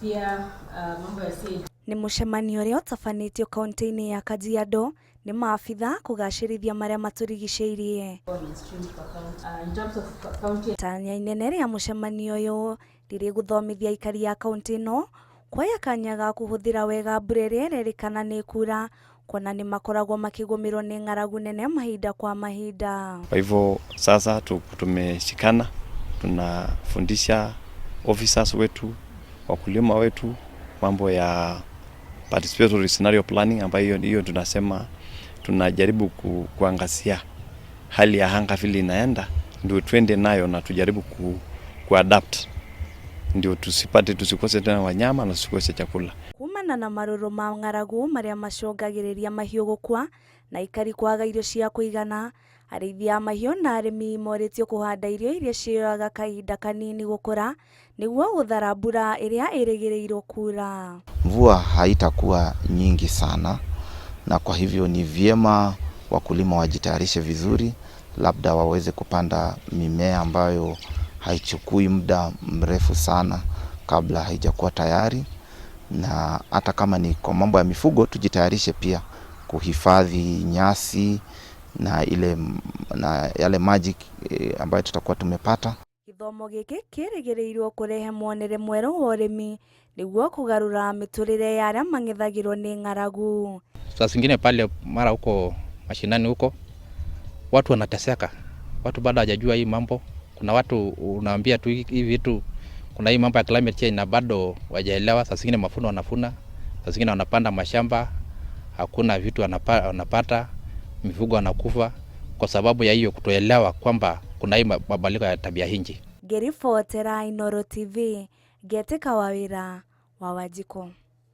pia mambo ya ni mucemanio uria utafanitio kaunti-ini ya Kajiado ni maafitha kugacirithia maria maturigiceirie. Tanya inene ria mucemanio uyu riri guthomithia aikari ya kaunti ino kwaya kanya ga kuhuthira wega mbura iria irerikana ni kura, kuona ni makoragwo makigomirwo ni ng'aragu nene mahinda kwa mahinda. Kwa hivyo sasa tumeshikana, tunafundisha officers wetu, wakulima wetu mambo ya participatory scenario planning, ambayo hiyo tunasema tunajaribu kuangazia hali ya anga vile inaenda, ndio twende nayo na tujaribu kuadapt, ndio tusikose tena wanyama na tusikose chakula. Kumana na maruru ma ng'aragu maria macongagiriria mahiũ gũkua na ikari kwaga irio cia kuigana, arĩithia mahiũ na arĩmi moritio kuhanda irio iria cioyaga kahinda kanini gũkũra nĩguo gũthara mbura iria ĩrĩgĩrĩirwo kura. Mvua haitakuwa nyingi sana, na kwa hivyo ni vyema wakulima wajitayarishe vizuri, labda waweze kupanda mimea ambayo haichukui muda mrefu sana kabla haijakuwa tayari. Na hata kama ni kwa mambo ya mifugo, tujitayarishe pia kuhifadhi nyasi na yale maji ambayo tutakuwa tumepata. Githomo giki kĩrĩgĩrĩirwo kurehe muonere mwerũ wa ũrĩmi nĩguo kugarura miturire ya aria mang'ethagirwo ni ng'aragu. Saa zingine pale mara huko mashinani huko watu wanateseka, watu bado hajajua hii mambo. Kuna watu unaambia tu hivi vitu, kuna hii mambo ya climate change na bado wajaelewa. Saa zingine mafuno wanafuna, saa zingine wanapanda mashamba, hakuna vitu wanapata, mifugo wanakufa kwa sababu ya hiyo kutoelewa kwamba kuna hii mabadiliko ya tabia nchi. Ngĩribotera Inooro TV, Ngĩtĩka Wawĩra wa Wanjikũ.